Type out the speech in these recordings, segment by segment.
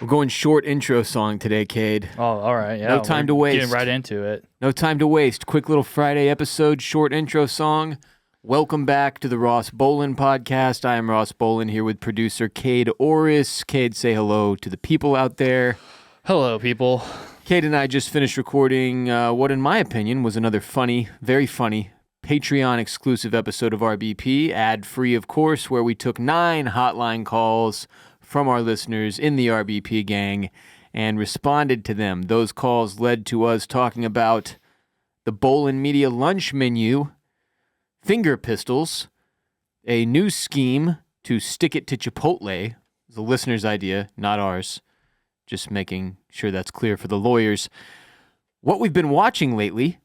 We're going short intro song today, Kade. Oh, all right. Yeah. No time to waste. Getting right into it. No time to waste. Quick little Friday episode, short intro song. Welcome back to the Ross Bolin podcast. I am Ross Bolin here with producer Kade Orris. Kade, say hello to the people out there. Hello, people. Kade and I just finished recording what, in my opinion, was another funny, very funny, Patreon-exclusive episode of RBP, ad-free, of course, where we took 9 hotline calls from our listeners in the RBP gang and responded to them. Those calls led to us talking about the Bolin Media lunch menu, finger pistols, a new scheme to stick it to Chipotle. It was the listener's idea, not ours. Just making sure that's clear for the lawyers. What we've been watching lately,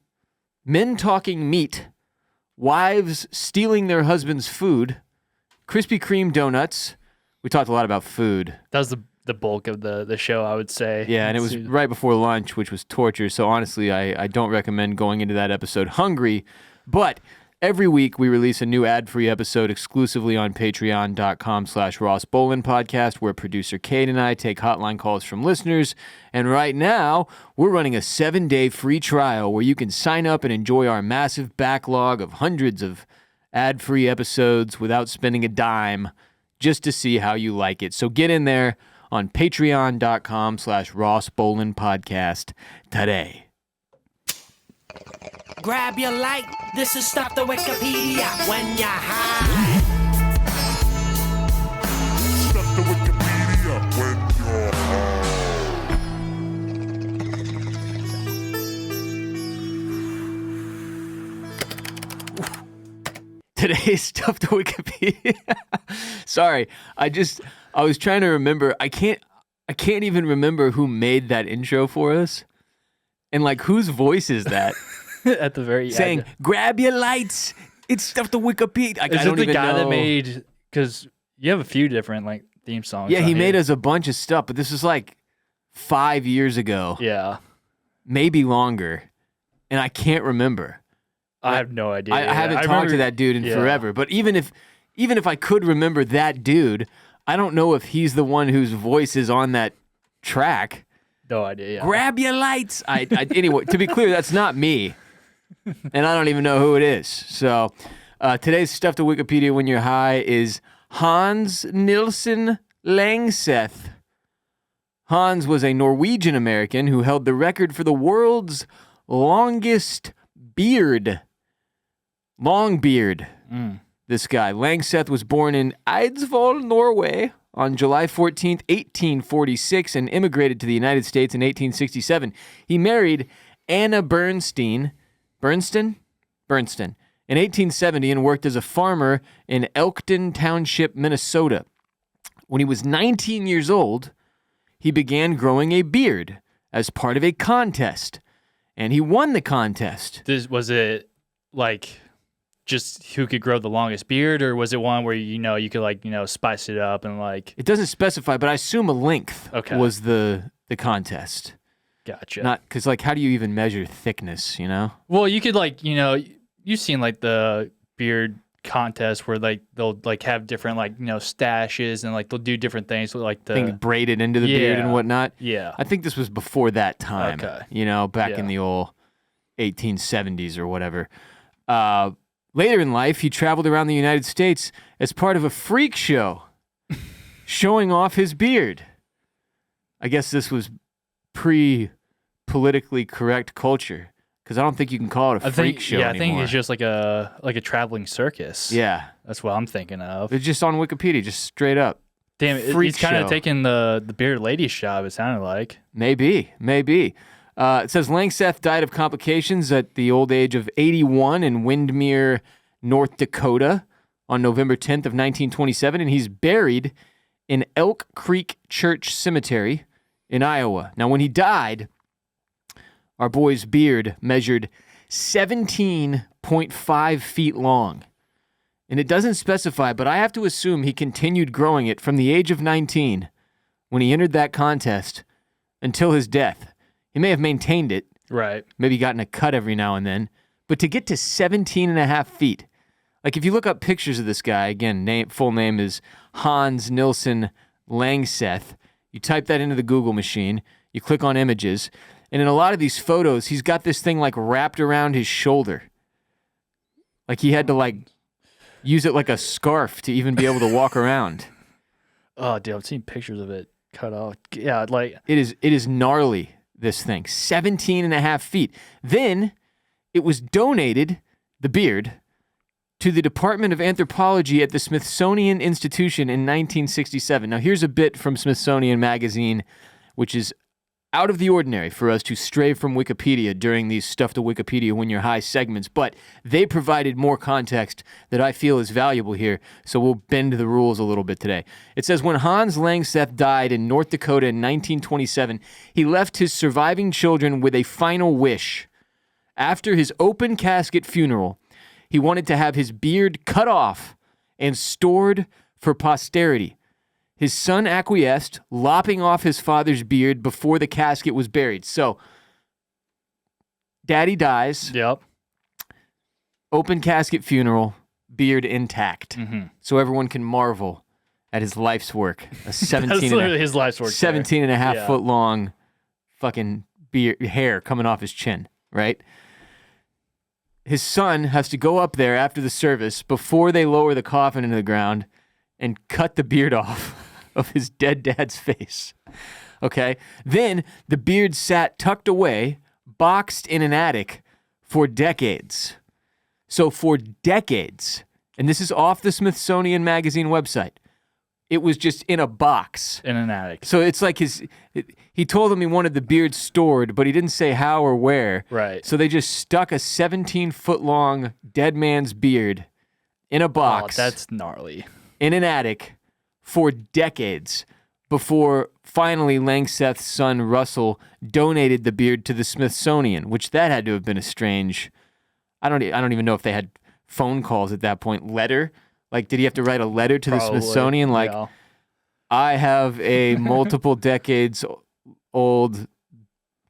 men talking meat, wives stealing their husband's food, Krispy Kreme donuts. We talked a lot about food. That was the bulk of the show, I would say. Yeah, and it was right before lunch, which was torture. So honestly, I don't recommend going into that episode hungry. But every week we release a new ad-free episode exclusively on patreon.com/Ross Bolin podcast, where producer Kade and I take hotline calls from listeners. And right now, we're running a 7-day free trial where you can sign up and enjoy our massive backlog of hundreds of ad-free episodes without spending a dime, just to see how you like it. So get in there on patreon.com/Ross Bolin podcast today. Grab your light, this is Stop the Wikipedia when you're high. Stop the Wikipedia when you're high. Today's Stuff to Wikipedia. Sorry, I was trying to remember. I can't even remember who made that intro for us. And like, whose voice is that? At the very Saying, end. grab your lights. It's Stuff to Wikipedia. Like, Is I it don't the even guy know. that made... Because you have a few different like theme songs. Yeah, he on made here. us a bunch of stuff, but this is like 5 years ago. Yeah. Maybe longer. And I can't remember. I have no idea. I haven't talked remember- to that dude in yeah. forever. But even if I could remember that dude, I don't know if he's the one whose voice is on that track. No idea, yeah. Grab your lights. Anyway, to be clear, that's not me. And I don't even know who it is. So today's Stuff to Wikipedia when you're high is Hans Nilsen Langseth. Hans was a Norwegian American who held the record for the world's longest beard. Long beard. This guy. Langseth was born in Eidsvoll, Norway on July 14th, 1846, and immigrated to the United States in 1867. He married Anna Bernstein in 1870 and worked as a farmer in Elkton Township, Minnesota. When he was 19 years old, he began growing a beard as part of a contest, and he won the contest. Was it like just who could grow the longest beard, or was it one where you could spice it up and like? It doesn't specify, but I assume a length was the contest. Gotcha. Not because, like, how do you even measure thickness, you know? Well, you could you've seen like the beard contest where like they'll like have different stashes and like they'll do different things with like the Thing braided into the beard and whatnot. Yeah. I think this was before that time, Okay. Back in the old 1870s or whatever. Later in life, he traveled around the United States as part of a freak show, showing off his beard. I guess this was pre-politically correct culture, because I don't think you can call it a freak show anymore. I think it's just like a traveling circus. Yeah. That's what I'm thinking of. It's just on Wikipedia, just straight up. Damn, freak he's kind show. of taking the bearded lady's job, it sounded like. Maybe. It says Langseth died of complications at the old age of 81 in Windmere, North Dakota on November 10th of 1927, and he's buried in Elk Creek Church Cemetery in Iowa. Now, when he died, our boy's beard measured 17.5 feet long. And it doesn't specify, but I have to assume he continued growing it from the age of 19 when he entered that contest until his death. He may have maintained it, Right. maybe gotten a cut every now and then, but to get to 17 and a half feet, like if you look up pictures of this guy, again, full name is Hans Nilsen Langseth, You type that into the Google machine. You click on images. And in a lot of these photos, he's got this thing like wrapped around his shoulder. Like he had to like use it like a scarf to even be able to walk around. Oh, dude, I've seen pictures of it cut off. Yeah, like It is gnarly, this thing. 17 and a half feet. Then it was donated, the beard, to the Department of Anthropology at the Smithsonian Institution in 1967. Now, here's a bit from Smithsonian Magazine, which is out of the ordinary for us to stray from Wikipedia during these Stuff to Wikipedia When You're High segments, but they provided more context that I feel is valuable here, so we'll bend the rules a little bit today. It says, when Hans Langseth died in North Dakota in 1927, he left his surviving children with a final wish. After his open casket funeral, he wanted to have his beard cut off and stored for posterity. His son acquiesced, lopping off his father's beard before the casket was buried. So, daddy dies, yep. open casket funeral, beard intact. Mm-hmm. So everyone can marvel at his life's work. A 17 That's and literally a, his life's work. 17 and a half Yeah. foot long fucking beard, hair coming off his chin, right? His son has to go up there after the service before they lower the coffin into the ground and cut the beard off of his dead dad's face. Okay? Then the beard sat tucked away, boxed in an attic for decades. So for decades, and this is off the Smithsonian Magazine website, it was just in a box. In an attic. So it's like he told them he wanted the beard stored, but he didn't say how or where. Right. So they just stuck a 17-foot-long dead man's beard in a box. Oh, that's gnarly. In an attic for decades before finally Langseth's son Russell donated the beard to the Smithsonian, which that had to have been a strange. I don't even know if they had phone calls at that point. Letter? Like, did he have to write a letter to Probably, the Smithsonian? Like, yeah. I have a multiple decades old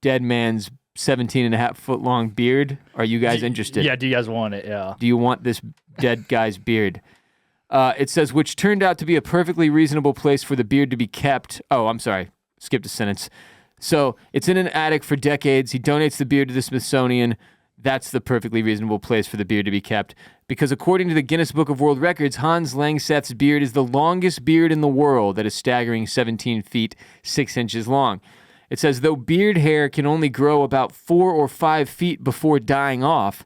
dead man's 17 and a half foot long beard. Are you guys interested? Yeah, do you guys want it? Yeah. Do you want this dead guy's beard? It says, which turned out to be a perfectly reasonable place for the beard to be kept. Oh, I'm sorry. Skipped a sentence. So it's in an attic for decades. He donates the beard to the Smithsonian. That's the perfectly reasonable place for the beard to be kept. Because according to the Guinness Book of World Records, Hans Langseth's beard is the longest beard in the world at a staggering 17 feet, 6 inches long. It says, though beard hair can only grow about 4 or 5 feet before dying off,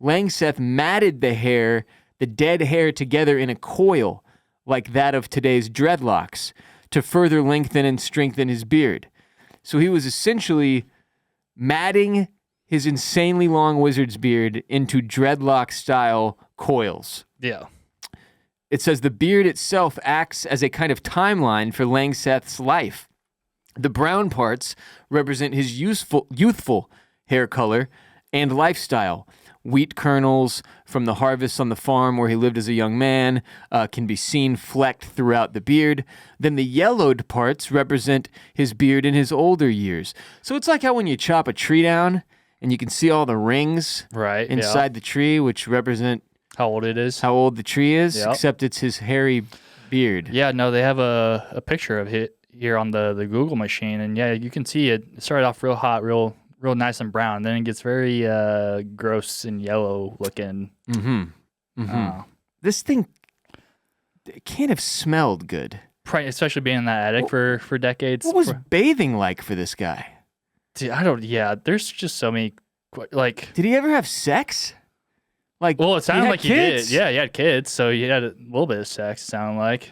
Langseth matted the dead hair together in a coil like that of today's dreadlocks to further lengthen and strengthen his beard. So he was essentially matting his insanely long wizard's beard into dreadlock-style coils. Yeah. It says the beard itself acts as a kind of timeline for Langseth's life. The brown parts represent his youthful hair color and lifestyle. Wheat kernels from the harvests on the farm where he lived as a young man can be seen flecked throughout the beard. Then the yellowed parts represent his beard in his older years. So it's like how when you chop a tree down and you can see all the rings Right. inside the tree, which represent how old it is. how old the tree is, Yep. except it's his hairy beard. Yeah, no, they have a picture of it here on the Google machine, and yeah, you can see it started off real hot, real nice and brown, and then it gets very gross and yellow looking. This thing it can't have smelled good. Especially being in that attic for decades. What was bathing like for this guy? Dude, yeah, there's just so many, like, Did he ever have sex? Like, well, it sounded had like he kids? did. Yeah, he had kids, so he had a little bit of sex, it sounded like.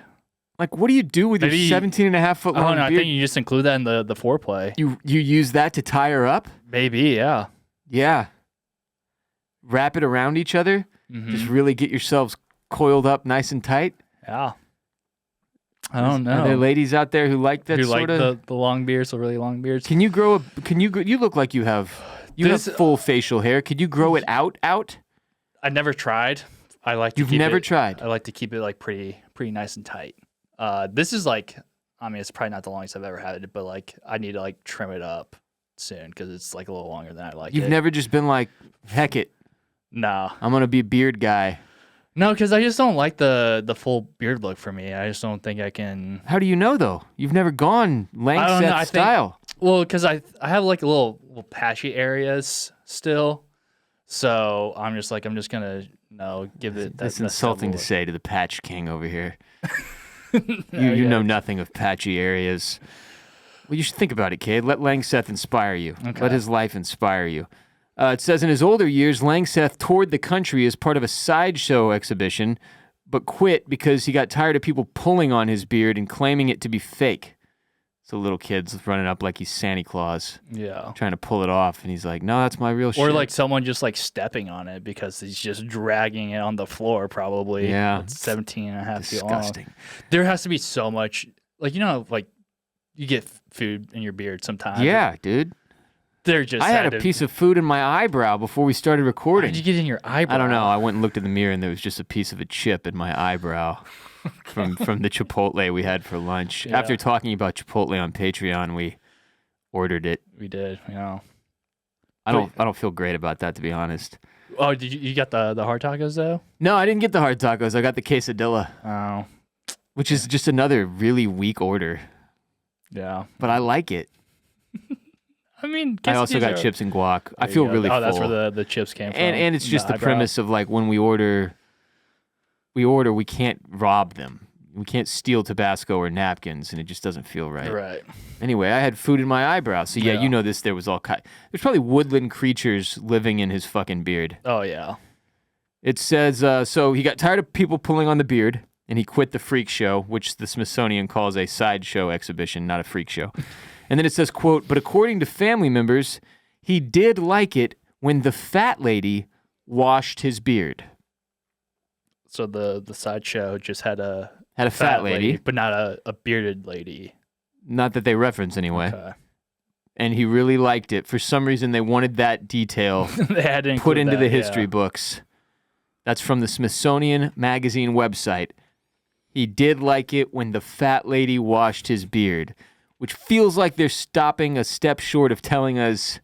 Like, what do you do with Maybe- your 17 and a half foot Oh, long no, I beard? think you just include that in the foreplay. You use that to tie her up? Maybe, yeah. Yeah. Wrap it around each other? Mhm. Just really get yourselves coiled up nice and tight? Yeah. I don't know. Are there ladies out there who like that who sort like of? the long beards, the really long beards? Can you grow you look like you have full facial hair. Could you grow it out? I never tried. I like to You've keep never it- tried? I like to keep it like pretty nice and tight. This is like, I mean, it's probably not the longest I've ever had it, but like I need to like trim it up soon because it's like a little longer than I like You've it. never just been like, heck it, No, I'm going to be a beard guy. No, because I just don't like the full beard look for me. I just don't think I can. How do you know, though? You've never gone I don't know. Langseth style. Well, because I have like a little patchy areas still, so I'm just gonna give it. That's that insulting to look. say to the Patch King over here. You know nothing of patchy areas. Well, you should think about it, Kade. Let Langseth inspire you. Okay. Let his life inspire you. It says in his older years, Langseth toured the country as part of a sideshow exhibition, but quit because he got tired of people pulling on his beard and claiming it to be fake. So little kid's running up like he's Santa Claus, Yeah. trying to pull it off, and he's like, "No, that's my real shit." Or like someone just like stepping on it because he's just dragging it on the floor probably. Yeah. It's 17 and a half feet long. disgusting. There has to be so much, like, like you get food in your beard sometimes. Yeah, dude. They're just. I had a piece of food in my eyebrow before we started How recording. did you get in your eyebrow? I don't know. I went and looked in the mirror, and there was just a piece of a chip in my eyebrow from the Chipotle we had for lunch. Yeah. After talking about Chipotle on Patreon, we ordered it. We did. I don't feel great about that, to be honest. Oh, did you got the hard tacos though? No, I didn't get the hard tacos. I got the quesadilla, Oh, which is just another really weak order, yeah. but I like it. I mean, I also quesadillas got are- chips and guac. I There you feel go. really full. Oh, that's where the chips came from. And it's just the eyebrow. premise of like when we order, we can't rob them. We can't steal Tabasco or napkins, and it just doesn't feel right. Right. Anyway, I had food in my eyebrow, so yeah, Yeah. you know this. There was all there's probably woodland creatures living in his fucking beard. Oh yeah. It says so he got tired of people pulling on the beard, and he quit the freak show, which the Smithsonian calls a sideshow exhibition, not a freak show. And then it says, quote, but according to family members, he did like it when the fat lady washed his beard. So the sideshow just had a Had a fat lady, but not a bearded lady. not that they reference anyway. Okay. And he really liked it. For some reason, they wanted that detail They had to put include into that, the history yeah. books. That's from the Smithsonian Magazine website. He did like it when the fat lady washed his beard, which feels like they're stopping a step short of telling us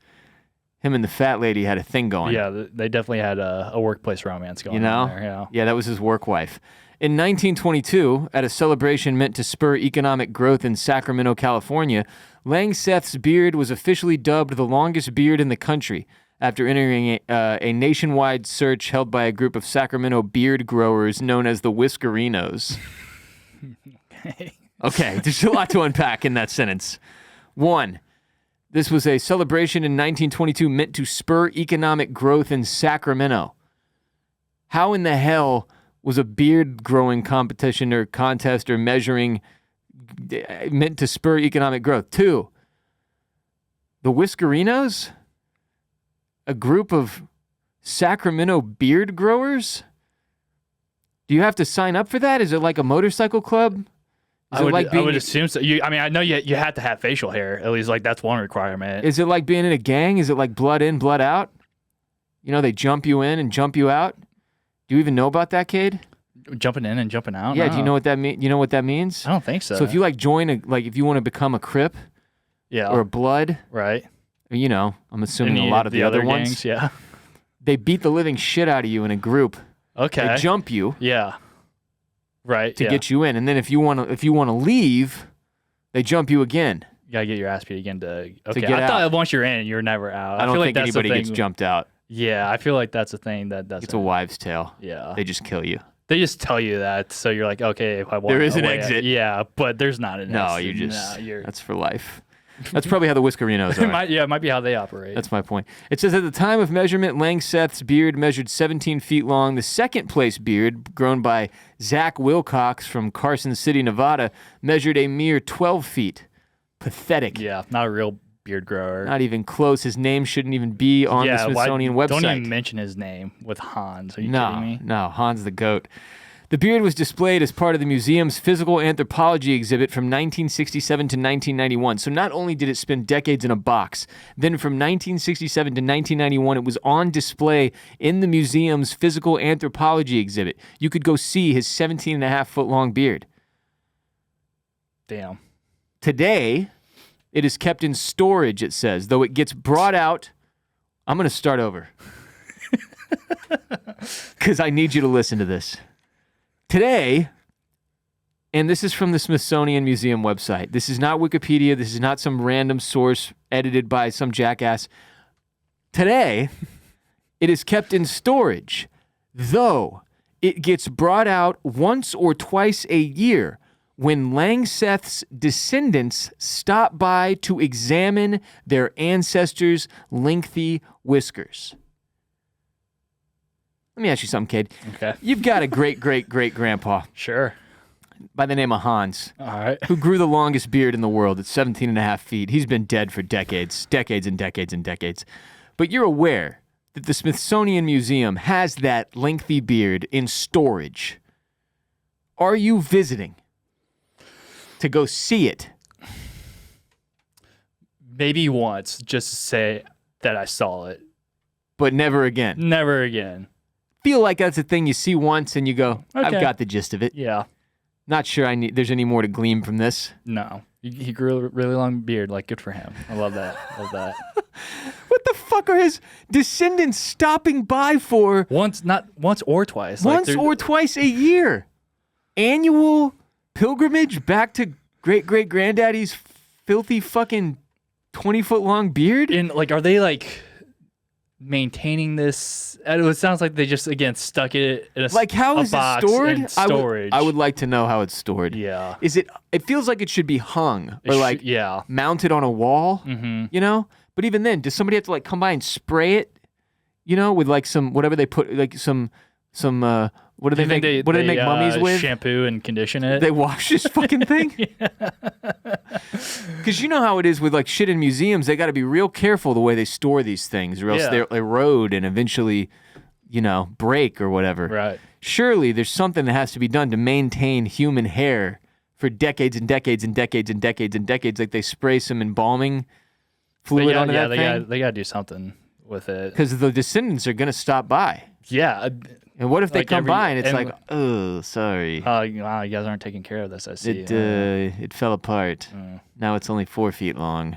him and the fat lady had a thing going. Yeah, they definitely had a workplace romance going You know? on there. Yeah. Yeah, that was his work wife. In 1922, at a celebration meant to spur economic growth in Sacramento, California, Langseth's beard was officially dubbed the longest beard in the country after entering a nationwide search held by a group of Sacramento beard growers known as the Whiskerinos. Okay, there's a lot to unpack in that sentence. 1. This was a celebration in 1922 meant to spur economic growth in Sacramento. How in the hell was a beard growing competition or contest or measuring meant to spur economic growth? 2. The Whiskerinos? A group of Sacramento beard growers? Do you have to sign up for that? Is it like a motorcycle club? Is I it would, like I being would assume so. I mean, I know you had to have facial hair. At least, like, that's one requirement. Is it like being in a gang? Is it like blood in, blood out? You know, they jump you in and jump you out. Do you even know about that, Kade? Jumping in and jumping out? Yeah. No. Do you know what that mean? You know what that means? I don't think so. So if you like join if you want to become a Crip yeah, or a Blood, right. you know, I'm assuming Any a lot of the other gangs, ones, yeah. they beat the living shit out of you in a group. Okay. They jump you Yeah. Right. to yeah. get you in, and then if you want to leave, they jump you again. You gotta get your ass beat again to. Okay. get I thought out. once you're in, you're never out. I don't feel like think that's the anybody gets thing- jumped out. Yeah, I feel like that's a thing that doesn't. It's a wives' tale. Yeah. They just kill you. They just tell you that, so you're like, okay, if I want. There is an away, exit. Yeah, but there's not an No, exit. you just No, you're. that's for life. That's probably how the Whiskerinos It are. might, yeah, it might be how they operate. That's my point. It says at the time of measurement, Langseth's beard measured 17 feet long. The second place beard, grown by Zach Wilcox from Carson City, Nevada, measured a mere 12 feet. Pathetic. yeah, not a real beard grower. Not even close. His name shouldn't even be on the Smithsonian website. Don't even mention his name with Hans. Are you No, kidding me? no, Hans the goat. The beard was displayed as part of the museum's physical anthropology exhibit from 1967 to 1991. So not only did it spend decades in a box, then from 1967 to 1991, it was on display in the museum's physical anthropology exhibit. You could go see his 17 and a half foot long beard. Damn. Today, it is kept in storage, it says, though it gets brought out. I'm going to start over. because I need you to listen to this. Today, and this is from the Smithsonian Museum website. This is not Wikipedia. This is not some random source edited by some jackass. Today, it is kept in storage, though it gets brought out once or twice a year when Langseth's descendants stop by to examine their ancestors' lengthy whiskers. Let me ask you something, kid. Okay. You've got a great-great-great-grandpa Sure. by the name of Hans, All right. who grew the longest beard in the world at 17 and a half feet. He's been dead for decades and decades and decades. But you're aware that the Smithsonian Museum has that lengthy beard in storage. Are you visiting to go see it? Maybe once, just to say that I saw it. But never again. Never again. Feel like that's a thing you see once and you go, I've Okay. got the gist of it. Yeah. Not sure there's any more to glean from this. No. He grew a really long beard. Like, good for him. I love that. Love that. What the fuck are his descendants stopping by for Not once or twice. once or twice a year? Annual pilgrimage back to great-great-granddaddy's filthy fucking 20-foot long beard? Are they like maintaining this? It sounds like they just again stuck it in How is it box stored? in storage. I would like to know how it's stored. Yeah. It feels like it should be hung or yeah. mounted on a wall, Mm-hmm. you know? But even then, does somebody have to come by and spray it, with some whatever they put what do they make? What do they make mummies with? Shampoo and condition it. They wash this fucking thing? Because you know how it is with shit in museums. They got to be real careful the way they store these things, or else they'll erode and eventually, break or whatever. Right. Surely there's something that has to be done to maintain human hair for decades and decades and decades and decades and decades. Like they spray some embalming fluid onto that thing. They got to do something with it. Because the descendants are going to stop by. Yeah. And what if they come by and it's and- oh, sorry. Wow, you guys aren't taking care of this, I see. It fell apart. Now it's only 4 feet long.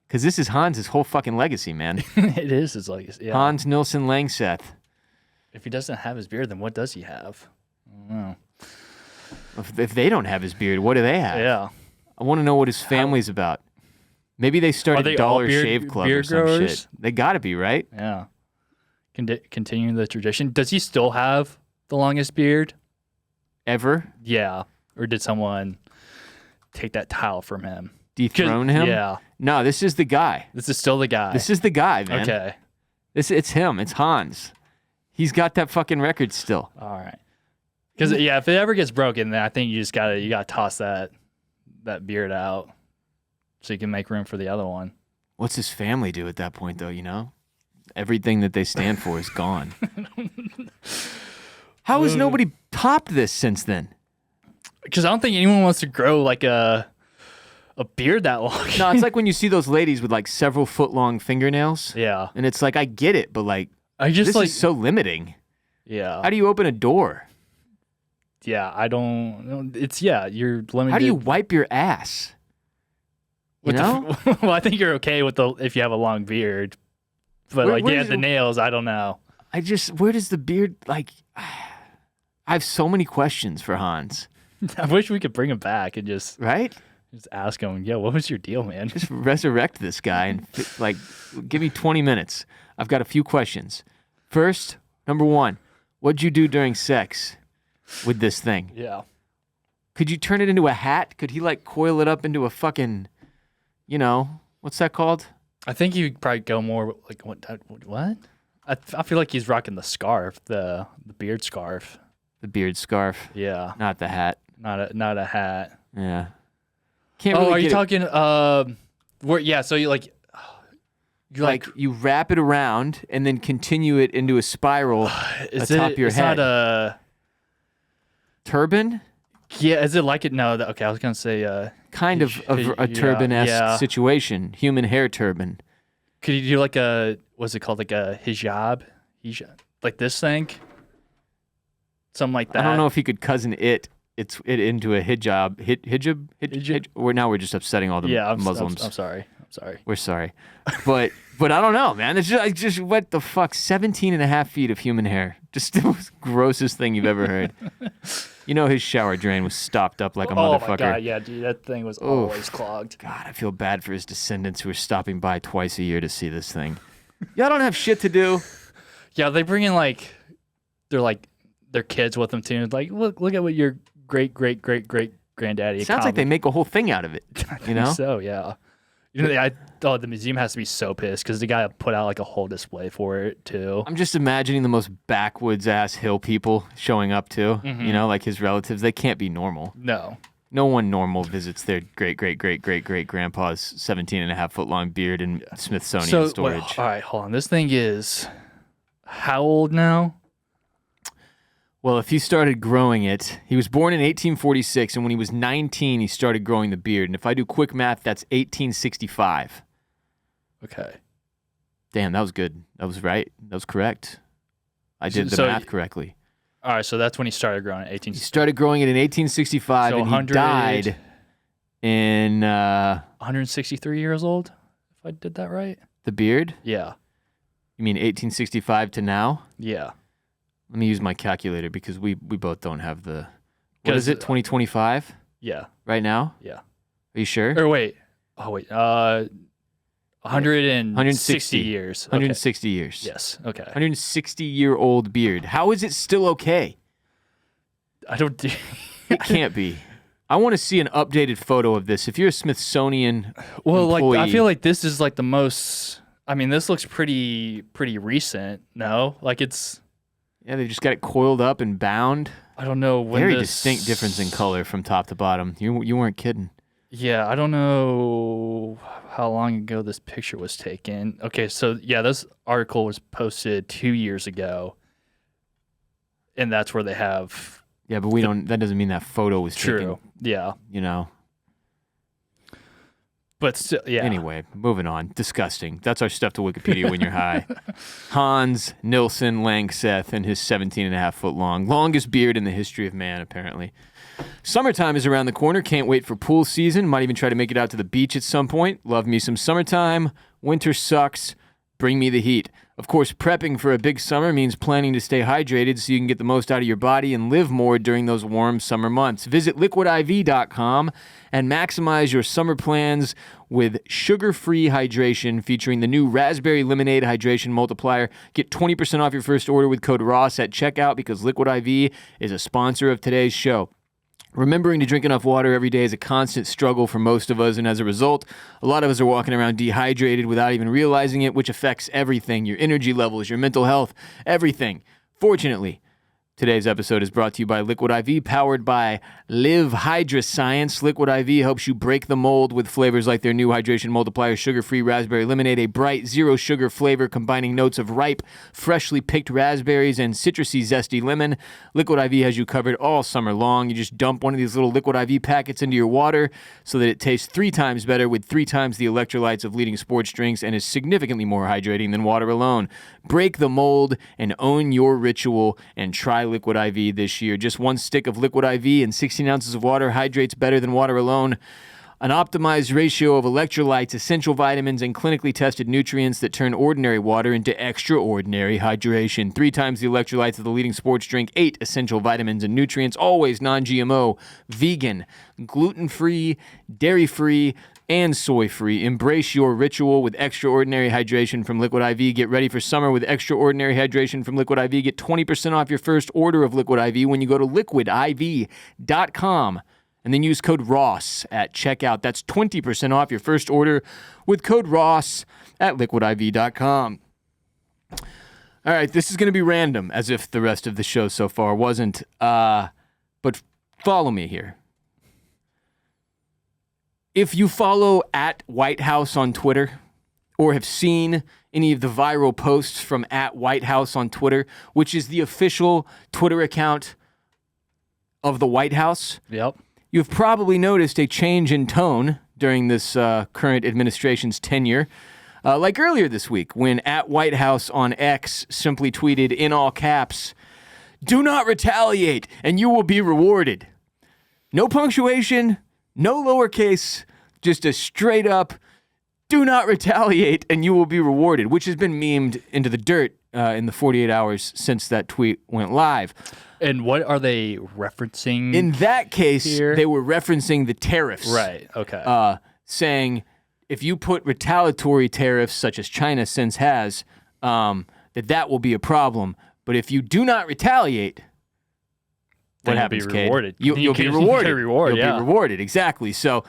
Because this is Hans' whole fucking legacy, man. It is his legacy. Yeah. Hans Nilsson Langseth. If he doesn't have his beard, then what does he have? I don't know. If they don't have his beard, what do they have? Yeah. I want to know what his family's about. Maybe they started they all Dollar Shave Club or beard some growers? shit. They got to be, right? Yeah. Continuing the tradition. Does he still have the longest beard? Ever? Yeah. Or did someone take that tile from him? Dethrone him? Yeah. No, this is the guy. This is still the guy. This is the guy, man. Okay. It's him. It's Hans. He's got that fucking record still. All right. Because if it ever gets broken, then I think you gotta toss that beard out so you can make room for the other one. What's his family do at that point, though? Everything that they stand for is gone. How has nobody topped this since then? Because I don't think anyone wants to grow like a beard that long. No, it's like when you see those ladies with several foot long fingernails. Yeah. And it's I get it, but I just this is so limiting. Yeah. How do you open a door? Yeah, I don't know. You're limited. How do you wipe your ass? Well, I think you're okay with if you have a long beard. But the nails, I don't know. Where does the beard, I have so many questions for Hans. I wish we could bring him back and just ask him, what was your deal, man? Just resurrect this guy and give me 20 minutes. I've got a few questions. First, number one, what'd you do during sex with this thing? Yeah. Could you turn it into a hat? Could he coil it up into a fucking, what's that called? I think you'd probably go more what? I feel like he's rocking the scarf, the beard scarf. The beard scarf. Yeah. Not the hat. Not a hat. Yeah. Can't really are you get talking where so you you wrap it around and then continue it into a spiral atop your head. It's not a turban? Yeah, is it like it? No, okay, I was gonna say kind of a turban-esque situation, human hair turban. Could you do what's it called, a hijab, like this thing, something like that? I don't know if he could cousin it into a hijab. Hijab. Now we're just upsetting all the Muslims. I'm sorry. Sorry. We're sorry. But I don't know, man. It's just what the fuck? 17 and a half feet of human hair. Just the most grossest thing you've ever heard. You know his shower drain was stopped up like a motherfucker. Oh my god, yeah, dude, that thing was always clogged. God, I feel bad for his descendants who are stopping by twice a year to see this thing. Y'all don't have shit to do. Yeah, they bring in their kids with them too. It's like, look at what your great granddaddy. Sounds like they make a whole thing out of it. You know? So yeah. You know, the museum has to be so pissed because the guy put out like a whole display for it too. I'm just imagining the most backwoods ass hill people showing up too. You know, like his relatives. They can't be normal. No. No one normal visits their great grandpa's 17 and a half foot long beard in Smithsonian storage. All right, hold on. This thing is how old now? Well, if he started growing it, he was born in 1846, and when he was 19, he started growing the beard. And if I do quick math, that's 1865. Okay. Damn, that was good. That was right. That was correct. I did the math correctly. All right, so that's when he started growing it, He started growing it in 1865, So and he died in 163 years old, if I did that right. the beard. Yeah. You mean 1865 to now? Yeah. Let me use my calculator because we both don't have the. What 'Cause, is it? 2025 Yeah. right now? Yeah. Are you sure? Or wait. Oh wait. 160 years. 160 years. Yes. Okay. 160-year-old beard. How is it still okay? I don't. It can't be. I want to see an updated photo of this. If you're a Smithsonian Well, employee, like I feel like this is like the most. I mean, this looks pretty recent. No, like it's. yeah, they just got it coiled up and bound. I don't know when. Very distinct difference in color from top to bottom. You weren't kidding. Yeah, I don't know how long ago this picture was taken. Okay, so yeah, this article was posted 2 years ago, and that's where they have. Yeah, but we don't. That doesn't mean that photo was True. taken. Yeah, You know. but still, yeah. Anyway, moving on. Disgusting. That's our stuff to Wikipedia when you're high. Hans Nilsson Langseth and his 17 and a half foot long, longest beard in the history of man, apparently. Summertime is around the corner. Can't wait for pool season. Might even try to make it out to the beach at some point. Love me some summertime. Winter sucks. Bring me the heat. Of course, prepping for a big summer means planning to stay hydrated so you can get the most out of your body and live more during those warm summer months. Visit liquidiv.com and maximize your summer plans with sugar-free hydration featuring the new Raspberry Lemonade Hydration Multiplier. Get 20% off your first order with code ROSS at checkout because Liquid IV is a sponsor of today's show. Remembering to drink enough water every day is a constant struggle for most of us, and as a result, a lot of us are walking around dehydrated without even realizing it, which affects everything, your energy levels, your mental health, everything. Fortunately, today's episode is brought to you by Liquid IV, powered by Live Hydra Science. Liquid IV helps you break the mold with flavors like their new Hydration Multiplier Sugar-Free Raspberry Lemonade, a bright, zero-sugar flavor combining notes of ripe, freshly picked raspberries and citrusy, zesty lemon. Liquid IV has you covered all summer long. You just dump one of these little Liquid IV packets into your water so that it tastes 3 times better with 3 times the electrolytes of leading sports drinks and is significantly more hydrating than water alone. Break the mold and own your ritual and try Liquid IV this year. Just 1 stick of Liquid IV and 16 ounces of water hydrates better than water alone. An optimized ratio of electrolytes, essential vitamins, and clinically tested nutrients that turn ordinary water into extraordinary hydration. 3 times the electrolytes of the leading sports drink, 8 essential vitamins and nutrients, always non-GMO, vegan, gluten-free, dairy-free, and soy-free. Embrace your ritual with extraordinary hydration from Liquid IV. Get ready for summer with extraordinary hydration from Liquid IV. Get 20% off your first order of Liquid IV when you go to liquidiv.com and then use code ROSS at checkout. That's 20% off your first order with code ROSS at liquidiv.com. All right, this is going to be random, as if the rest of the show so far wasn't. But follow me here. If you follow at White House on Twitter or have seen any of the viral posts from at White House on Twitter, which is the official Twitter account of the White House, Yep. you've probably noticed a change in tone during this current administration's tenure. Like earlier this week when at White House on X simply tweeted in all caps, "Do not retaliate and you will be rewarded." No punctuation, no lowercase, just a straight up, do not retaliate and you will be rewarded, which has been memed into the dirt in the 48 hours since that tweet went live. And what are they referencing? In that case, here? they were referencing the tariffs. Right, okay. Saying if you put retaliatory tariffs, such as China since has, that will be a problem. But if you do not retaliate, what Then happens, you'll be Kade? rewarded. You'll be get a rewarded. reward, You'll yeah. be rewarded, exactly. So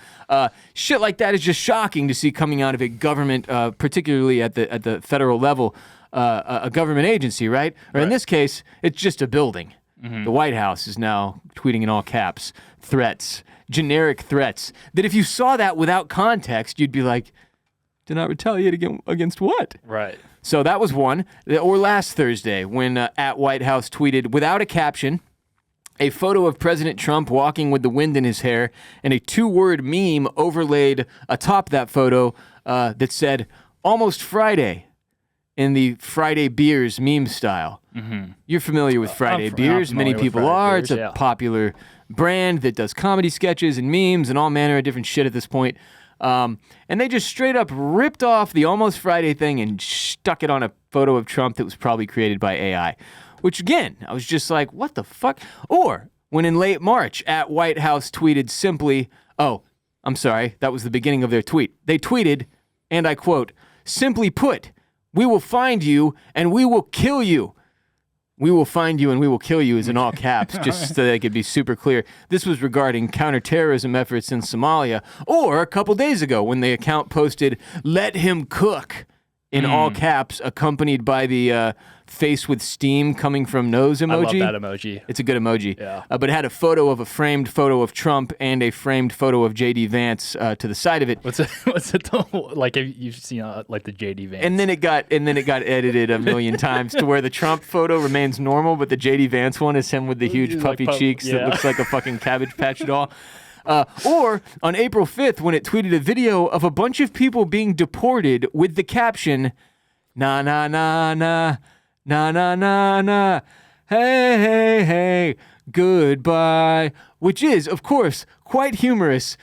shit like that is just shocking to see coming out of a government, particularly at the federal level, a government agency, right? Or in this case, it's just a building. Mm-hmm. The White House is now tweeting in all caps threats, generic threats, that if you saw that without context, you'd be like, do not retaliate against what? Right. So that was one. Or last Thursday when at White House tweeted without a caption, a photo of President Trump walking with the wind in his hair and a 2-word meme overlaid atop that photo that said, almost Friday, in the Friday Beers meme style. Mm-hmm. You're familiar with Friday I'm Beers. Many familiar with people Friday are. Beers, It's a yeah. popular brand that does comedy sketches and memes and all manner of different shit at this point. And they just straight up ripped off the Almost Friday thing and stuck it on a photo of Trump that was probably created by AI. Which, again, I was just like, what the fuck? Or when in late March, at White House tweeted simply, oh, I'm sorry, that was the beginning of their tweet. They tweeted, and I quote, simply put, we will find you and we will kill you. We will find you and we will kill you is in all caps, just so they could be super clear. This was regarding counterterrorism efforts in Somalia. Or a couple days ago when the account posted, let him cook, in all caps, accompanied by the face with steam coming from nose emoji. I love that emoji. It's a good emoji. Yeah. But it had a photo of a framed photo of Trump and a framed photo of J.D. Vance to the side of it. What's it like? Have you seen like the JD Vance? And then it got edited a million times to where the Trump photo remains normal, but the J.D. Vance one is him with the huge Like puffy cheeks that yeah. looks like a fucking Cabbage Patch doll. Or on April 5th, when it tweeted a video of a bunch of people being deported with the caption, na na na na, na na na na, hey hey hey, goodbye, which is, of course, quite humorous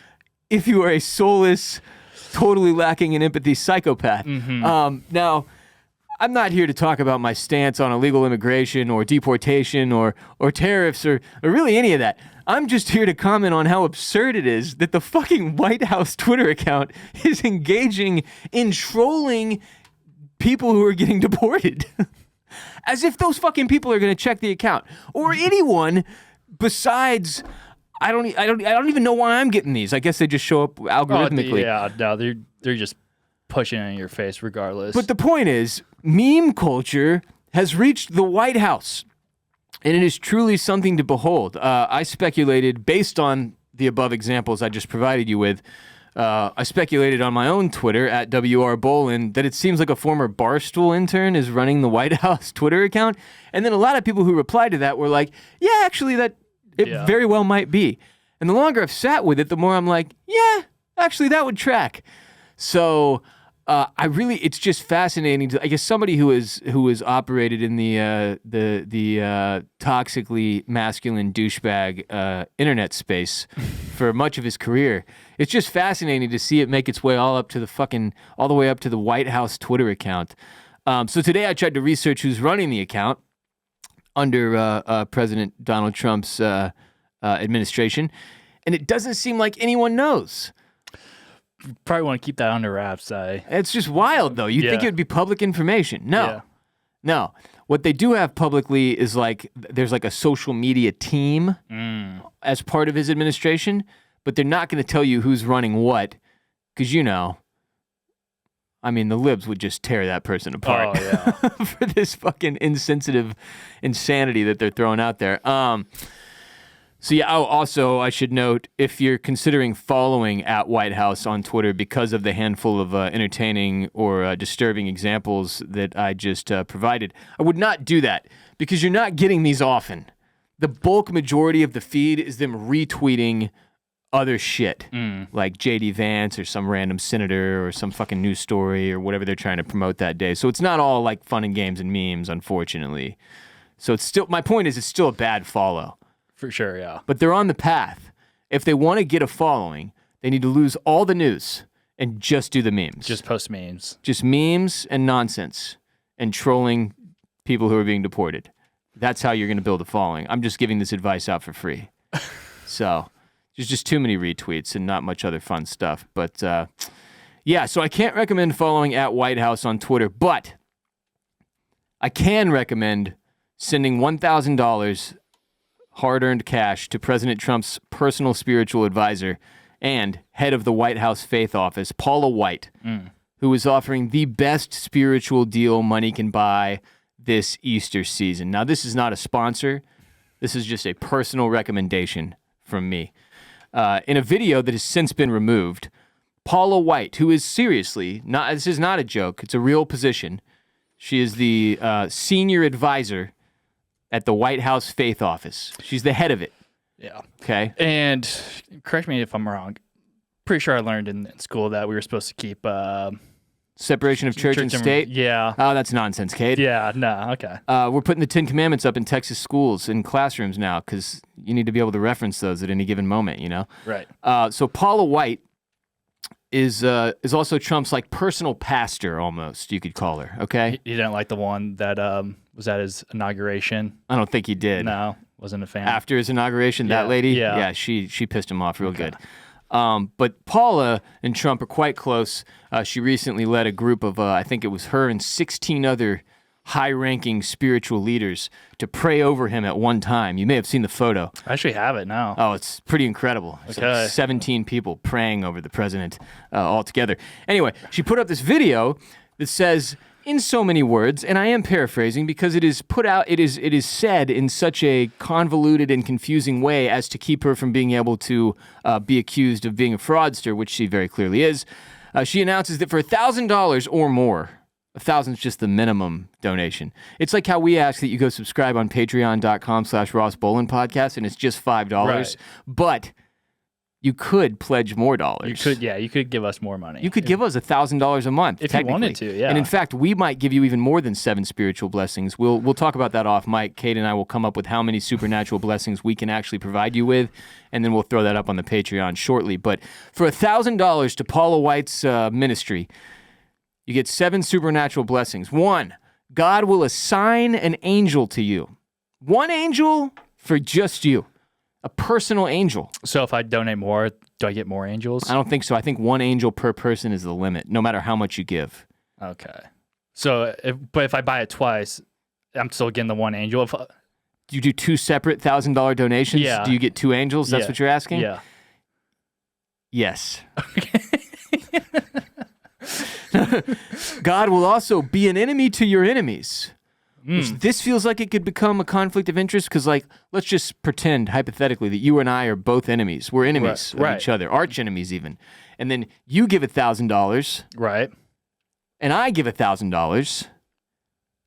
if you are a soulless, totally lacking in empathy psychopath. Now, I'm not here to talk about my stance on illegal immigration or deportation or tariffs or really any of that. I'm just here to comment on how absurd it is that the fucking White House Twitter account is engaging in trolling people who are getting deported. As if those fucking people are going to check the account. Or anyone besides... I don't even know why I'm getting these. I guess they just show up algorithmically. No, they're just pushing it in your face regardless. But the point is, meme culture has reached the White House, and it is truly something to behold. I speculated, based on the above examples I just provided you with, I speculated on my own Twitter, at WR Bolin, that it seems like a former Barstool intern is running the White House Twitter account. And then a lot of people who replied to that were like, yeah, actually, it very well might be. And the longer I've sat with it, the more I'm like, yeah, actually, that would track. So it's just fascinating to, I guess, somebody who is operated in the toxically masculine douchebag internet space for much of his career. It's just fascinating to see it make its way all the way up to the White House Twitter account. So today I tried to research who's running the account under President Donald Trump's administration, and it doesn't seem like anyone knows. Probably want to keep that under wraps. It's just wild, though. You'd think it would be public information. No. What they do have publicly is there's a social media team as part of his administration, but they're not going to tell you who's running what, because the libs would just tear that person apart for this fucking insensitive insanity that they're throwing out there. Also, I should note, if you're considering following at White House on Twitter because of the handful of entertaining or disturbing examples that I just provided, I would not do that because you're not getting these often. The bulk majority of the feed is them retweeting other shit, like J.D. Vance or some random senator or some fucking news story or whatever they're trying to promote that day. So it's not all like fun and games and memes, unfortunately. So it's still, my point is, it's still a bad follow. For sure, yeah. But they're on the path. If they want to get a following, they need to lose all the news and just do the memes. Just post memes. Just memes and nonsense and trolling people who are being deported. That's how you're going to build a following. I'm just giving this advice out for free. So there's just too many retweets and not much other fun stuff. But yeah, so I can't recommend following at White House on Twitter, but I can recommend sending $1,000 hard-earned cash to President Trump's personal spiritual advisor and head of the White House Faith Office, Paula White, who is offering the best spiritual deal money can buy this Easter season. Now, this is not a sponsor. This is just a personal recommendation from me. In a video that has since been removed, Paula White, who is seriously, this is not a joke, it's a real position. She is the senior advisor at the White House Faith Office. She's the head of it. Yeah. Okay. And correct me if I'm wrong. Pretty sure I learned in school that we were supposed to keep separation of church and state. Yeah. Oh, that's nonsense, Kade. Yeah. No. Okay. We're putting the 10 Commandments up in Texas schools and classrooms now because you need to be able to reference those at any given moment. You know. Right. So Paula White is also Trump's like personal pastor, almost you could call her. Okay. He didn't like the one that was at his inauguration. I don't think he did. No, wasn't a fan. After his inauguration, that Yeah, lady, yeah. she pissed him off real good. But Paula and Trump are quite close. She recently led a group of, I think it was her and 16 other high-ranking spiritual leaders to pray over him at one time. You may have seen the photo. I actually have it now. Oh, it's pretty incredible. It's like Okay. 17 people praying over the president all together. Anyway, she put up this video that says, in so many words, and I am paraphrasing because it is put out, it is said in such a convoluted and confusing way as to keep her from being able to be accused of being a fraudster, which she very clearly is. She announces that for $1,000 or more, 1,000 is just the minimum donation. It's like how we ask that you go subscribe on patreon.com/Ross Bolin podcast, and it's just $5. Right. But you could pledge more dollars. You could give us more money. You could give us $1,000 a month If you wanted technically. to, yeah. And in fact, we might give you even more than 7 spiritual blessings. We'll talk about that off mic. Kate and I will come up with how many supernatural blessings we can actually provide you with, and then we'll throw that up on the Patreon shortly. But for $1,000 to Paula White's ministry, you get 7 supernatural blessings. 1, God will assign an angel to you. 1 angel for just you. A personal angel. So if I donate more, do I get more angels? I don't think so. I think 1 angel per person is the limit, no matter how much you give. Okay. So, if I buy it twice, I'm still getting the 1 angel. If Do you do 2 separate $1,000 donations? Yeah. Do you get 2 angels? That's Yeah. what you're asking? Yeah. Yes. God will also be an enemy to your enemies. Which this feels like it could become a conflict of interest because, like, let's just pretend hypothetically that you and I are both enemies. We're enemies of Right. each other, arch enemies even. And then you give $1,000 Right. and I give $1,000.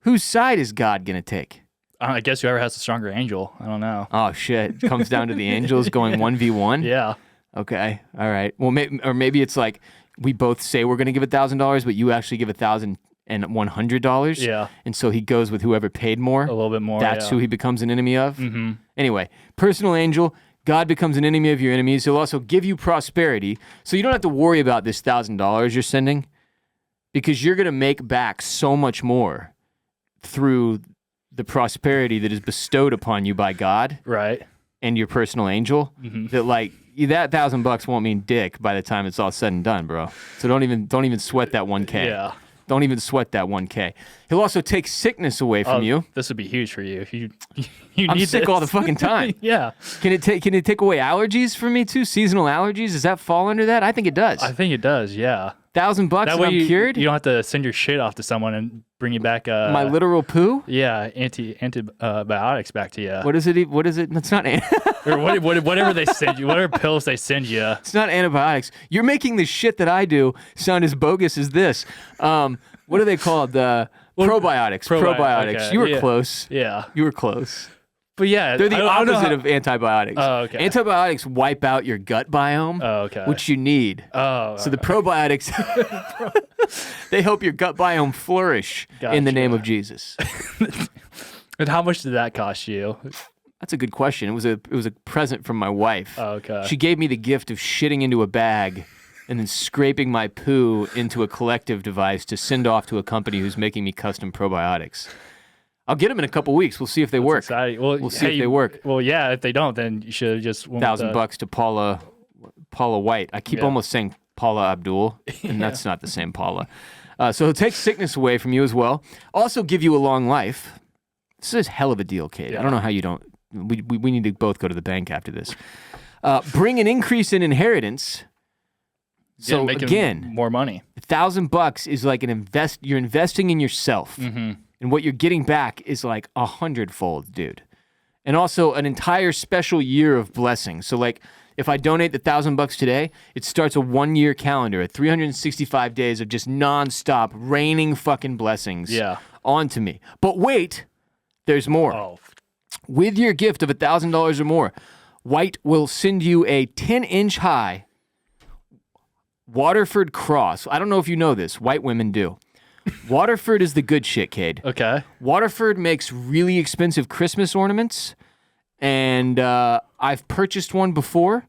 Whose side is God going to take? I guess whoever has the stronger angel. I don't know. Oh, shit. It comes down to the angels going 1v1? Yeah. Okay. All right. Well, maybe it's like we both say we're going to give $1,000, but you actually give $1,100. Yeah. And so he goes with whoever paid more. A little bit more. That's yeah. who he becomes an enemy of. Mm-hmm. Anyway, personal angel, God becomes an enemy of your enemies. He'll also give you prosperity. So you don't have to worry about this $1,000 you're sending because you're going to make back so much more through the prosperity that is bestowed upon you by God Right. and your personal angel that like that $1,000 won't mean dick by the time it's all said and done, bro. So don't even sweat that 1K. Yeah. Don't even sweat that 1K. He'll also take sickness away from you. This would be huge for you. You I'm need sick this. all the fucking time. Yeah. Can it take away allergies from me too? Seasonal allergies? Does that fall under that? I think it does. I think it does. Yeah. $1,000 That and way I'm cured? you don't have to send your shit off to someone and bring you back. My literal poo? Yeah, antibiotics back to you. What is it? What is it? It's not. Or whatever they send you, whatever pills they send you. It's not antibiotics. You're making the shit that I do sound as bogus as this. What are they called? Probiotics. Probiotics. okay, You were yeah. close. Yeah. You were close. But yeah, They're the I don't know opposite how- of antibiotics. Oh, okay. Antibiotics wipe out your gut biome, Oh, okay. which you need. Oh, So the probiotics, they help your gut biome flourish in the name of Jesus. and how much did that cost you? That's a good question. It was a present from my wife. Oh, okay. She gave me the gift of shitting into a bag and then scraping my poo into a collective device to send off to a company who's making me custom probiotics. I'll get them in a couple weeks. We'll see if they work. Exciting. Well, We'll see if they work. Well, yeah, if they don't, then you should have just went with $1,000 to Paula White. I keep almost saying Paula Abdul, and that's not the same Paula. So it'll take sickness away from you as well. Also give you a long life. This is a hell of a deal, Kate. I don't know how you don't. We need to both go to the bank after this. Bring an increase in inheritance. So again, more money. $1,000 is like you're investing in yourself. And what you're getting back is like 100-fold, dude. And also an entire special year of blessings. So like if I donate the $1,000 today, it starts a 1-year calendar, 365 days of just nonstop raining fucking blessings onto me. But wait, there's more. Oh. With your gift of $1,000 or more, White will send you a 10-inch high Waterford cross. I don't know if you know this. White women do. Waterford is the good shit, Cade. Okay. Waterford makes really expensive Christmas ornaments, and I've purchased one before,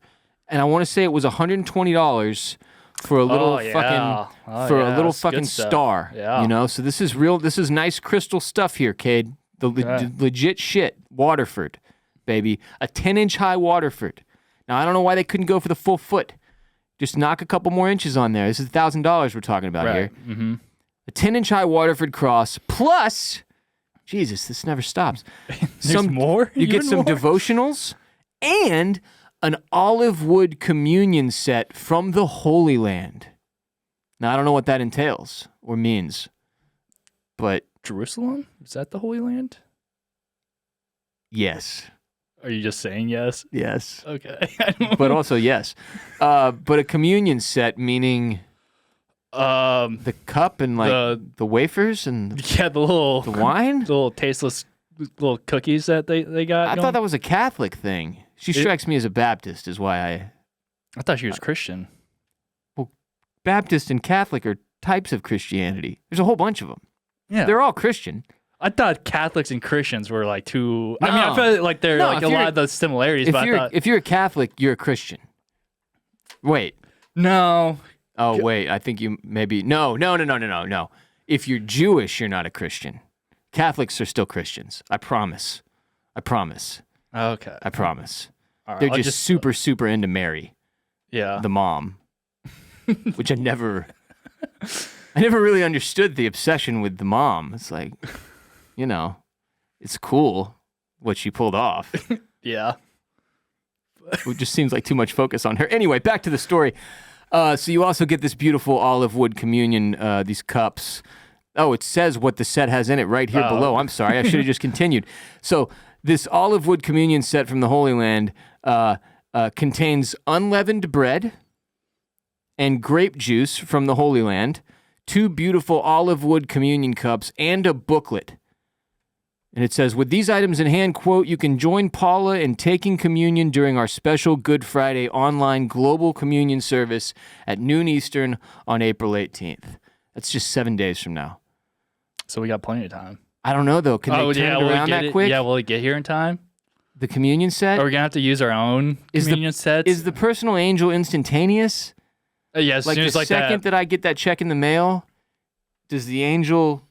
and I want to say it was $120 for a little a little fucking star. Yeah. You know, so this is real. This is nice crystal stuff here, Cade. The legit shit. Waterford, baby. A 10-inch high Waterford. Now I don't know why they couldn't go for the full foot. Just knock a couple more inches on there. This is $1,000 we're talking about here. Mm-hmm. A 10-inch high Waterford cross plus, Jesus, this never stops. More? You get some devotionals and an olive wood communion set from the Holy Land. Now, I don't know what that entails or means, but... Jerusalem? Is that the Holy Land? Yes. Are you just saying yes? Yes. Okay. But also yes. But a communion set meaning... the cup and like the wafers and the wine, the little tasteless little cookies that they got. I thought that was a Catholic thing. She strikes me as a Baptist, is why I thought she was Christian. Well, Baptist and Catholic are types of Christianity. There's a whole bunch of them. Yeah, they're all Christian. I thought Catholics and Christians were like two. No. I mean, I feel like they're like a lot of the similarities. If you're a Catholic, you're a Christian. Wait. No. Oh, wait, I think you maybe... No. If you're Jewish, you're not a Christian. Catholics are still Christians. I promise. Okay. I promise. All right, They're just super, super into Mary. Yeah. The mom. Which I never really understood the obsession with the mom. It's like, you know, it's cool what she pulled off. Yeah. It just seems like too much focus on her. Anyway, back to the story. So you also get this beautiful olive wood communion, these cups. Oh, it says what the set has in it right here below. I'm sorry. I should have just continued. So this olive wood communion set from the Holy Land contains unleavened bread and grape juice from the Holy Land, 2 beautiful olive wood communion cups, and a booklet. And it says, with these items in hand, quote, you can join Paula in taking communion during our special Good Friday online global communion service at noon Eastern on April 18th. That's just 7 days from now. So we got plenty of time. I don't know, though. Can they turn it around that quick? Yeah, will it get here in time? The communion set? Are we going to have to use our own communion sets? Is the personal angel instantaneous? Yeah, as like soon as the second that I get that check in the mail, does the angel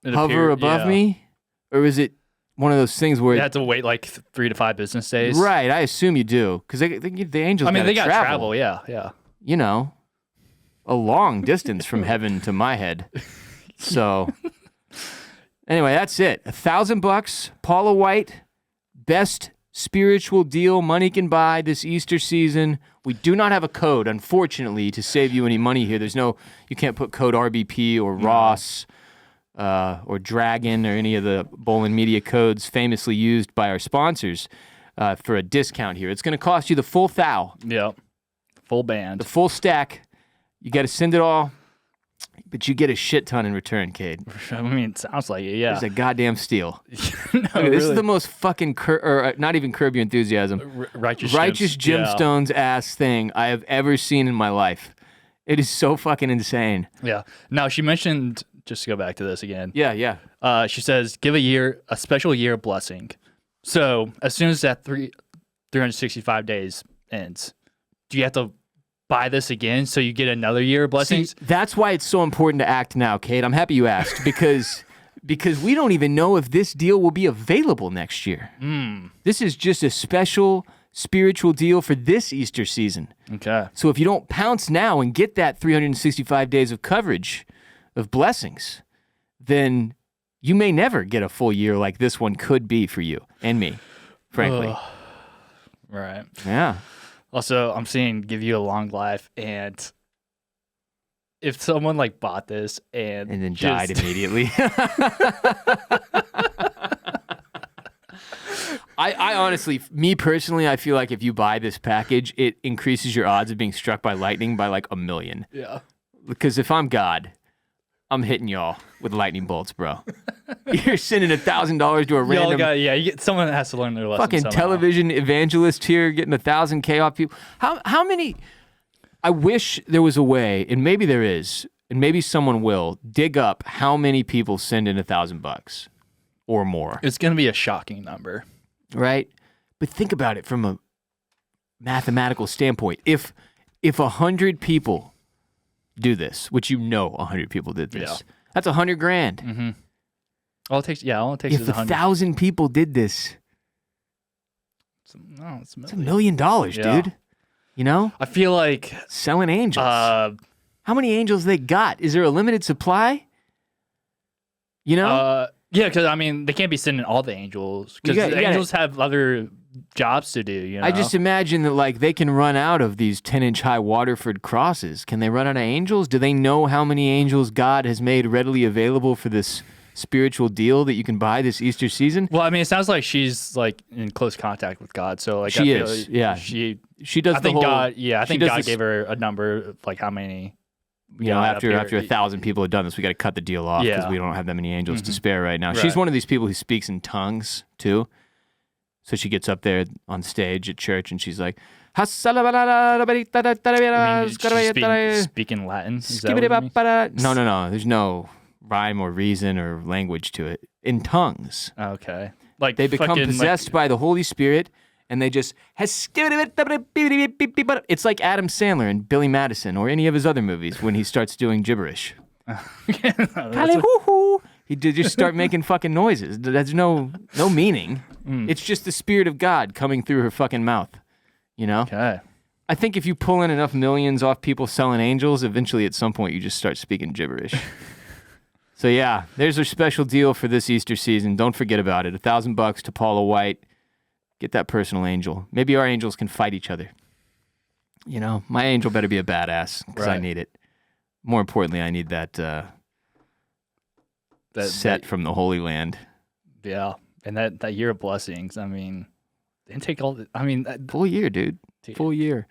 hover above me? Or is it one of those things where you have to wait like 3 to 5 business days? Right, I assume you do, because the angels. I mean, they got travel. travel. Yeah. You know, a long distance from heaven to my head. So, anyway, that's it. $1,000, Paula White, best spiritual deal money can buy this Easter season. We do not have a code, unfortunately, to save you any money here. You can't put code RBP or Ross. Or Dragon or any of the Bolin Media codes famously used by our sponsors for a discount here. It's going to cost you the full thou. Yep. Full band. The full stack. You got to send it all, but you get a shit ton in return, Cade. I mean, it sounds like it, yeah. It's a goddamn steal. No, really. This is the most fucking, not even Curb Your Enthusiasm, Righteous Gemstones ass thing I have ever seen in my life. It is so fucking insane. Yeah. Now, she mentioned... Just to go back to this again. Yeah. She says, give a special year blessing. So as soon as that 365 days ends, do you have to buy this again so you get another year of blessings? See, that's why it's so important to act now, Kate. I'm happy you asked because we don't even know if this deal will be available next year. This is just a special spiritual deal for this Easter season. Okay. So if you don't pounce now and get that 365 days of coverage of blessings, then you may never get a full year like this one could be for you and me, frankly. Right. Yeah. Also, I'm seeing give you a long life, and if someone like bought this and then just died immediately. I honestly, me personally, I feel like if you buy this package, it increases your odds of being struck by lightning by like 1 million. Yeah. Because if I'm God, I'm hitting y'all with lightning bolts, bro. You're sending $1,000 to a random someone has to learn their lesson. fucking somehow. television evangelist here getting 1,000K off people. How many? I wish there was a way, and maybe there is, and maybe someone will dig up how many people send in $1,000 or more. It's going to be a shocking number. Right? But think about it from a mathematical standpoint. If 100 people do this, which 100 people did this, that's $100,000. Mm-hmm. All it takes is If 100. 1,000 people did this, It's it's $1 million, Yeah. dude. You know? I feel like Selling angels. How many angels they got? Is there a limited supply? You know? yeah, because I mean, they can't be sending all the angels because the angels have other jobs to do. You know? I just imagine that like they can run out of these 10-inch high Waterford crosses. Can they run out of angels? Do they know how many angels God has made readily available for this spiritual deal that you can buy this Easter season? Well, I mean, it sounds like she's like in close contact with God. So like, She I feel is, like yeah. she does I the think whole. God. Yeah, I she think does God this- gave her a number of like how many. You know, up after here. 1,000 people have done this, we got to cut the deal off because Yeah. we don't have that many angels to spare right now. Right. She's one of these people who speaks in tongues too. So she gets up there on stage at church and she's like, I mean, she's speaking Latin. Is that what it means? No. There's no rhyme or reason or language to it. In tongues. Okay, like They become fucking, possessed by the Holy Spirit and they just. It's like Adam Sandler and Billy Madison or any of his other movies when he starts doing gibberish. He did just start making fucking noises. There's no meaning. It's just the Spirit of God coming through her fucking mouth. You know? Okay. I think if you pull in enough millions off people selling angels, eventually at some point you just start speaking gibberish. So yeah, there's our special deal for this Easter season. Don't forget about it. $1,000 to Paula White. Get that personal angel. Maybe our angels can fight each other. You know, my angel better be a badass because I Right. need it. More importantly, I need that set from the Holy Land. Yeah, and that year of blessings. I mean, didn't take all. Full year, dude. Full year.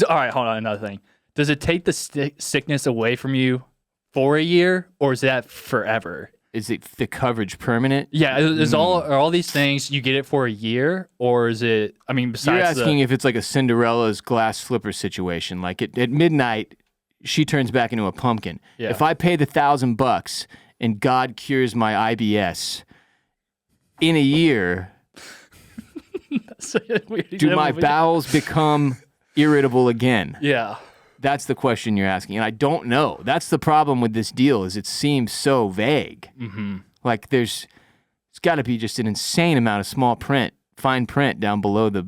All right, hold on. Another thing. Does it take the sickness away from you for a year, or is that forever? Is it the coverage permanent? Yeah, are all these things you get it for a year, or is it? I mean, besides You're asking if it's like a Cinderella's glass slipper situation. Like at midnight, she turns back into a pumpkin. Yeah. If I pay the $1,000 and God cures my IBS in a year, do my bowels become irritable again? Yeah. That's the question you're asking, and I don't know. That's the problem with this deal is it seems so vague. Mm-hmm. Like it's got to be just an insane amount of small print, fine print down below the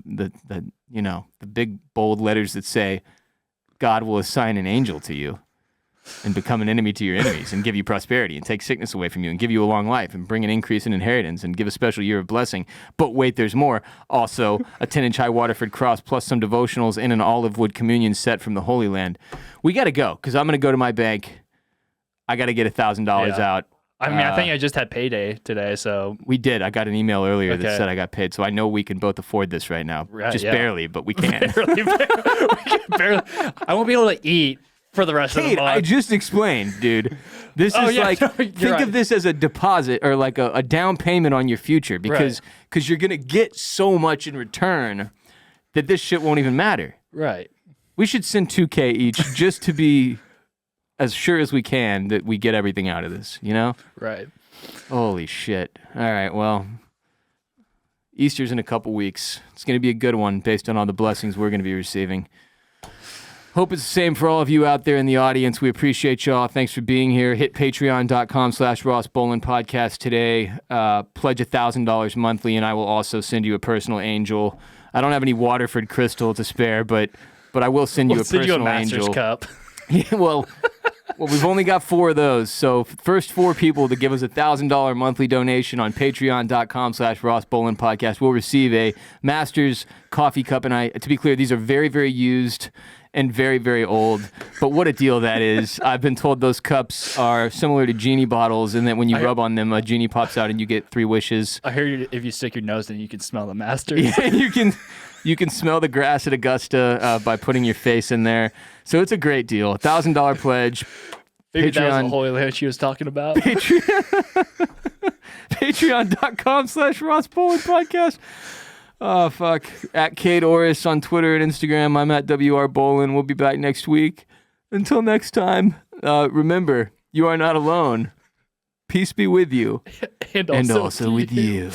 big bold letters that say, God will assign an angel to you and become an enemy to your enemies and give you prosperity and take sickness away from you and give you a long life and bring an increase in inheritance and give a special year of blessing. But wait, there's more. Also, a 10-inch high Waterford cross plus some devotionals and an olive wood communion set from the Holy Land. We got to go because I'm going to go to my bank. I got to get $1,000 out. I mean, I think I just had payday today, so We did. I got an email earlier that Okay. said I got paid, so I know we can both afford this right now. Right, Just yeah. barely, but we can. barely. I won't be able to eat for the rest of the Kate, month. I just explained, dude. This Oh, is yeah, like, no, think you're of right. this as a deposit or like a down payment on your future because you're going to get so much in return that this shit won't even matter. Right. We should send $2,000 each just to be as sure as we can that we get everything out of this, you know? Right. Holy shit. All right, well, Easter's in a couple weeks. It's going to be a good one based on all the blessings we're going to be receiving. Hope it's the same for all of you out there in the audience. We appreciate y'all. Thanks for being here. Hit patreon.com/Ross Bolin podcast today. Pledge $1,000 monthly, and I will also send you a personal angel. I don't have any Waterford crystal to spare, but I will send you a personal Master's angel. Cup. Yeah, well, we've only got 4 of those. So first 4 people to give us $1,000 monthly donation on patreon.com/Ross Bolin podcast will receive a Master's coffee cup. And to be clear, these are very, very used and very, very old. But what a deal that is. I've been told those cups are similar to genie bottles, and that when you rub on them, a genie pops out and you get 3 wishes. I heard if you stick your nose in, you can smell the Masters. Yeah, you can smell the grass at Augusta by putting your face in there. So it's a great deal. $1,000 pledge. Maybe that was Patreon. the Holy Land she was talking about. Patreon.com/Ross Bolin podcast. Oh, fuck. At Kade Orris on Twitter and Instagram. I'm at WR Bolin. We'll be back next week. Until next time, remember, you are not alone. Peace be with you. and Also with you.